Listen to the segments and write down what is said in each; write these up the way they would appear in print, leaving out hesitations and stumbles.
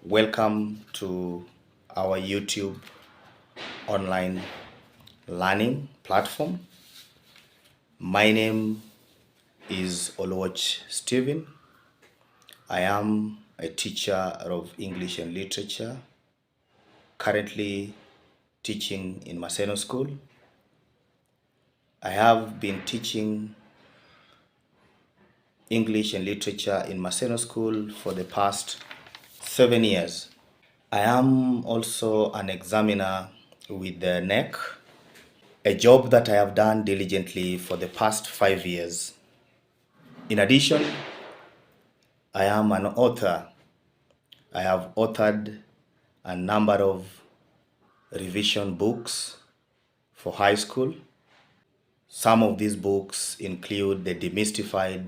Welcome to our YouTube online learning platform. My name is Oluoch Stephen. I am a teacher of English and literature, currently teaching in Maseno School. I have been teaching English and literature in Maseno School for the past 7 years. I am also an examiner with the NEC, a job that I have done diligently for the past 5 years. In addition, I am an author. I have authored a number of revision books for high school. Some of these books include the Demystified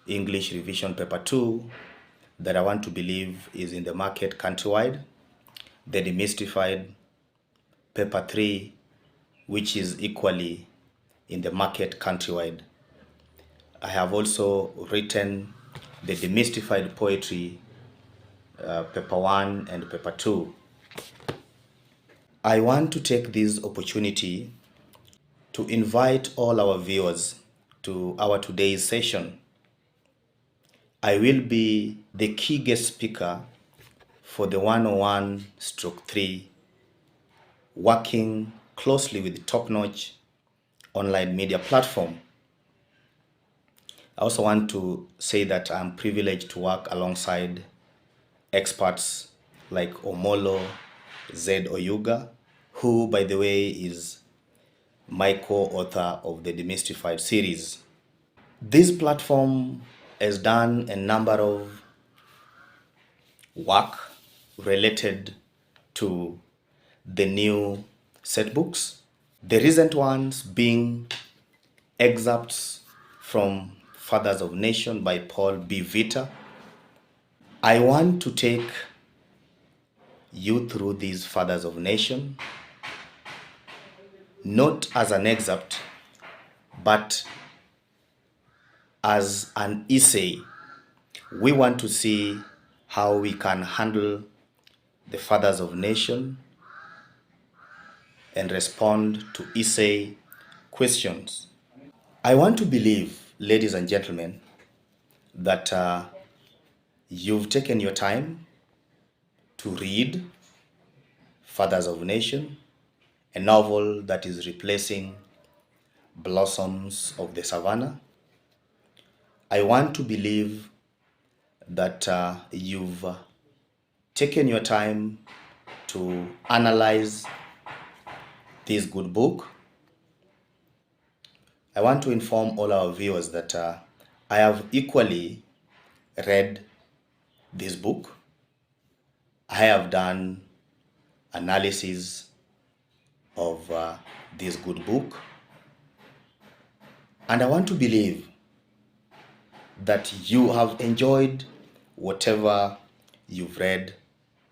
English Revision Paper 2 that I want to believe is in the market countrywide, the Demystified Paper 3, which is equally in the market countrywide. I have also written the Demystified Poetry Paper 1 and Paper 2. I want to take this opportunity to invite all our viewers to our today's session. I will be the key guest speaker for the 101/3, working closely with top-notch online media platform. I also want to say that I'm privileged to work alongside experts like Omolo Z. Oyuga, who, by the way, is my co-author of the Demystified series. This platform has done a number of work related to the new set books, the recent ones being excerpts from Fathers of Nation by Paul B. Vita. I want to take you through these Fathers of Nation, not as an excerpt, but as an essay. We want to see how we can handle the Fathers of Nation and respond to essay questions. I want to believe, ladies and gentlemen, that you've taken your time to read Fathers of Nation, a novel that is replacing Blossoms of the Savannah. I want to believe that you've taken your time to analyze this good book. I want to inform all our viewers that I have equally read this book. I have done analysis of this good book, and I want to believe that you have enjoyed whatever you've read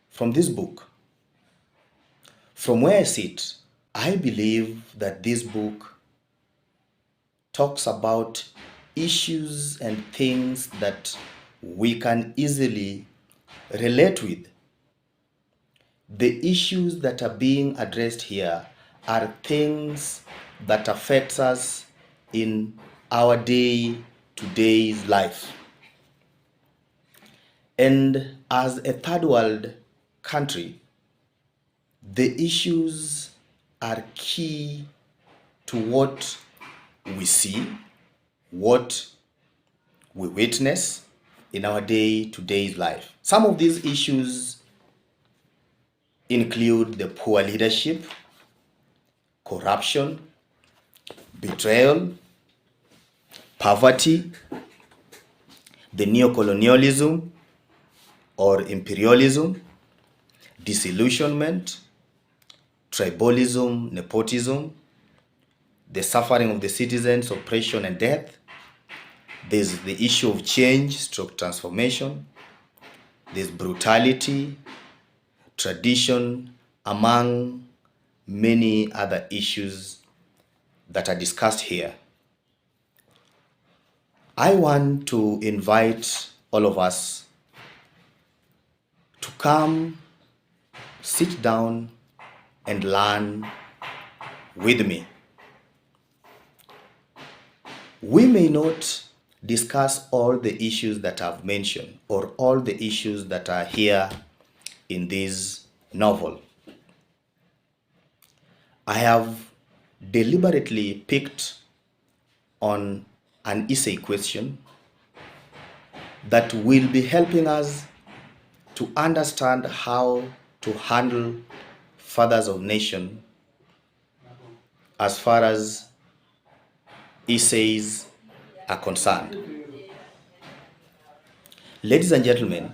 from this book. From where I sit, I believe that this book talks about issues and things that we can easily relate with. The issues that are being addressed here are things that affects us in our day-to-day life. And as a third world country, the issues are key to what we see, what we witness in our day-to-day life. Some of these issues include the poor leadership, corruption, betrayal, poverty, the neocolonialism or imperialism, disillusionment, tribalism, nepotism, the suffering of the citizens, oppression and death. There's the issue of change, transformation. There's brutality, tradition, among many other issues that are discussed here. I want to invite all of us to come, sit down, and learn with me. We may not discuss all the issues that I've mentioned or all the issues that are here in this novel. I have deliberately picked on an essay question that will be helping us to understand how to handle fathers of nation as far as essays are concerned. Ladies and gentlemen,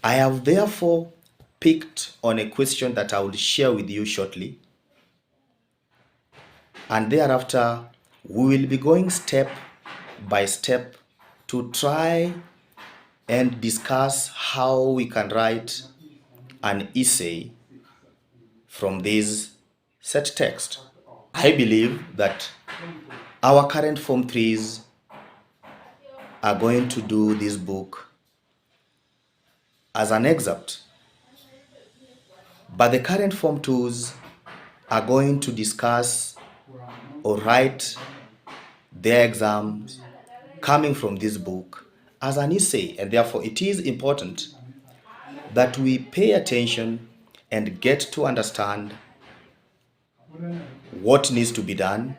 I have therefore picked on a question that I will share with you shortly, and thereafter we will be going step by step to try and discuss how we can write an essay from this set text. I believe that our current Form 3s are going to do this book as an excerpt, but the current Form 2s are going to discuss or write their exams coming from this book as an essay, and therefore it is important that we pay attention and get to understand what needs to be done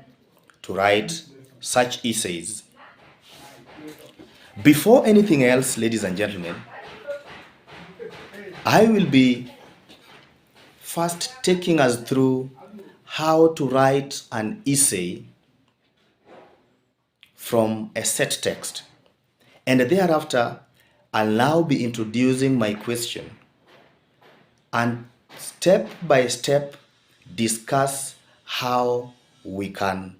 to write such essays. Before anything else, ladies and gentlemen, I will be first taking us through how to write an essay from a set text, and thereafter I'll now be introducing my question and step by step discuss how we can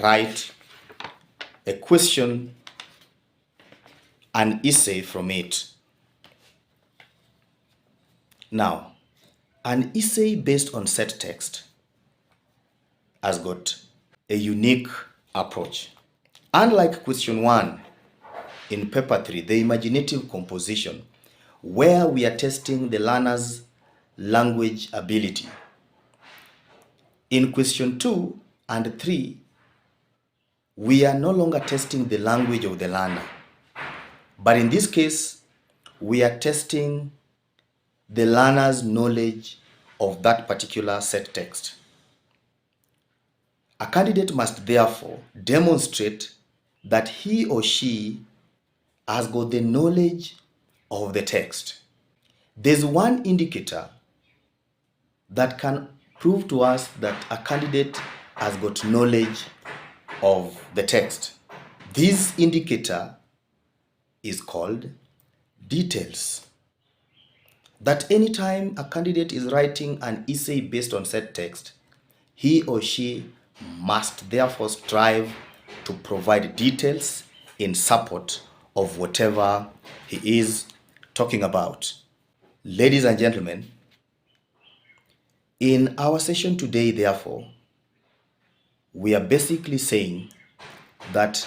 write a question, an essay from it. Now, an essay based on set text has got a unique approach. Unlike question 1 in paper 3, the imaginative composition, where we are testing the learner's language ability, in question 2 and 3, we are no longer testing the language of the learner, but in this case, we are testing the learner's knowledge of that particular set text. A candidate must therefore demonstrate that he or she has got the knowledge of the text. There's one indicator that can prove to us that a candidate has got knowledge of the text. This indicator is called details. That anytime a candidate is writing an essay based on set text, he or she must therefore strive to provide details in support of whatever he is talking about. Ladies and gentlemen, in our session today, therefore, we are basically saying that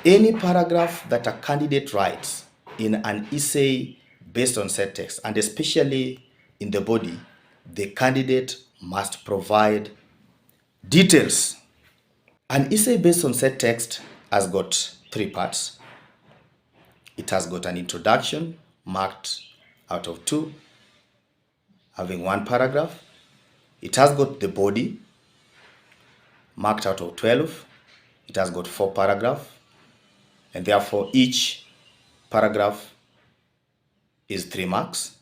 any paragraph that a candidate writes in an essay based on set text, and especially in the body, the candidate must provide details. An essay based on set text has got 3 parts. It has got an introduction marked out of 2, having 1 paragraph. It has got the body marked out of 12. It has got 4 paragraphs, and therefore each paragraph is 3 marks.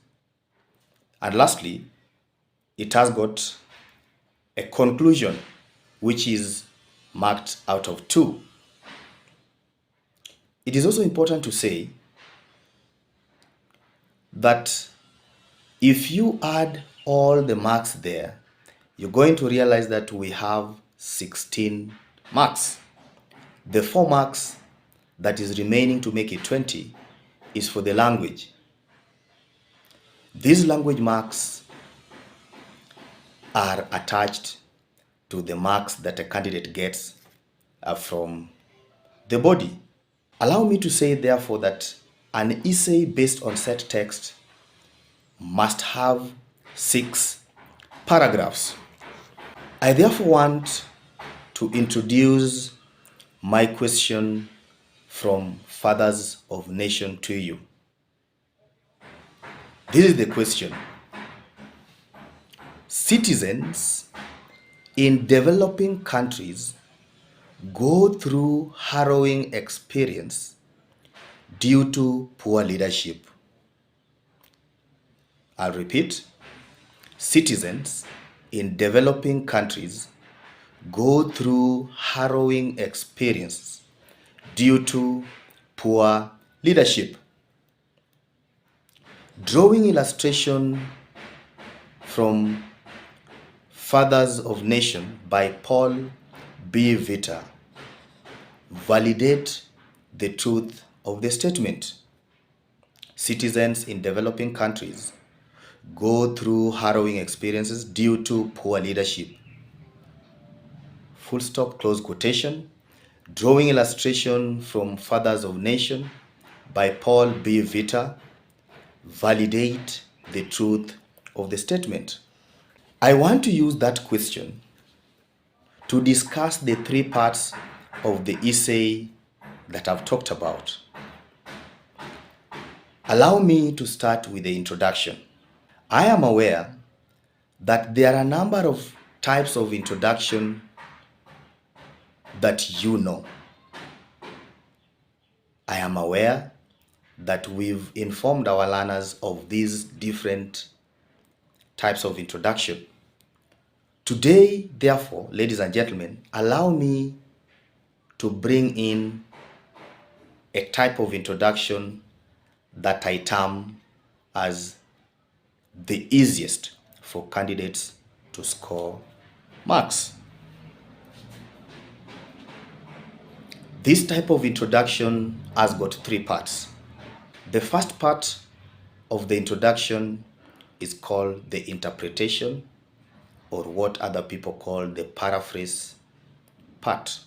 And lastly, it has got a conclusion which is marked out of 2. It is also important to say that if you add all the marks there, you're going to realize that we have 16 marks. The 4 marks that is remaining to make it 20 is for the language. These language marks are attached to the marks that a candidate gets from the body. Allow me to say, therefore, that an essay based on set text must have 6 paragraphs. I therefore want to introduce my question from Fathers of Nation to you. This is the question. Citizens in developing countries go through harrowing experience due to poor leadership. I'll repeat. Citizens in developing countries go through harrowing experiences due to poor leadership. Drawing illustration from Fathers of Nation by Paul B. Vita validate the truth of the statement. Citizens in developing countries go through harrowing experiences due to poor leadership. Full stop, close quotation. Drawing illustration from Fathers of Nation by Paul B. Vita validate the truth of the statement. I want to use that question to discuss the 3 parts of the essay that I've talked about. Allow me to start with the introduction. I am aware that there are a number of types of introduction that you know. I am aware that we've informed our learners of these different types of introduction. Today, therefore, ladies and gentlemen, allow me to bring in a type of introduction that I term as the easiest for candidates to score marks. This type of introduction has got 3 parts. The first part of the introduction is called the interpretation, or what other people call the paraphrase part.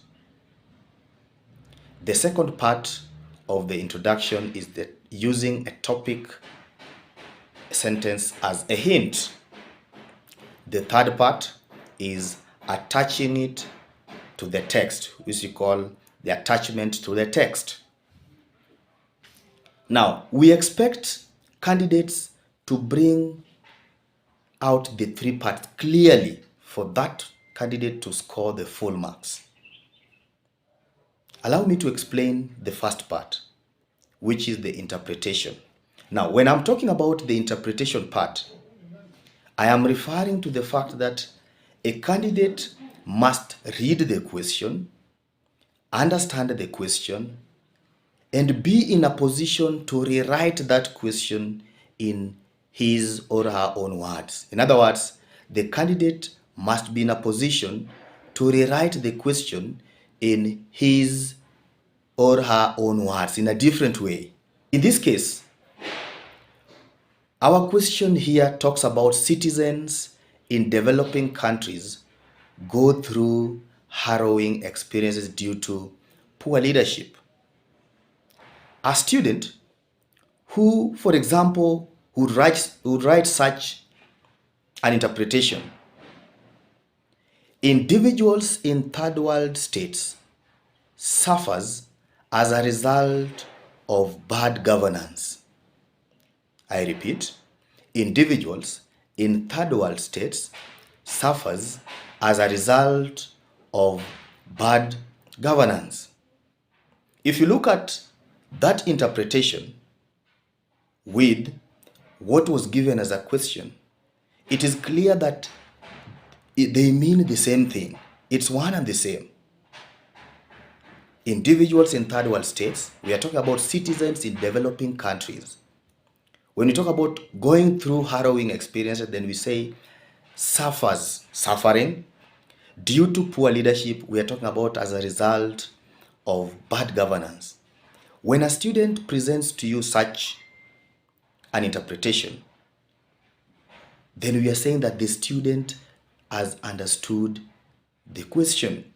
The second part of the introduction is the using a topic sentence as a hint. The third part is attaching it to the text, which we call the attachment to the text. Now, we expect candidates to bring out the 3 parts clearly for that candidate to score the full marks. Allow me to explain the first part, which is the interpretation. Now, when I'm talking about the interpretation part, I am referring to the fact that a candidate must read the question, understand the question, and be in a position to rewrite that question in his or her own words. In other words, the candidate must be in a position to rewrite the question in his or her own words in a different way. In this case, our question here talks about citizens in developing countries go through harrowing experiences due to poor leadership. A student who, for example, would write such an interpretation: individuals in third world states suffers as a result of bad governance. I repeat, individuals in third world states suffers as a result of bad governance. If you look at that interpretation with what was given as a question, it is clear that they mean the same thing. It's one and the same. Individuals in third world states, we are talking about citizens in developing countries. When we talk about going through harrowing experiences, then we say suffering due to poor leadership. We are talking about as a result of bad governance. When a student presents to you such an interpretation, then we are saying that the student has understood the question.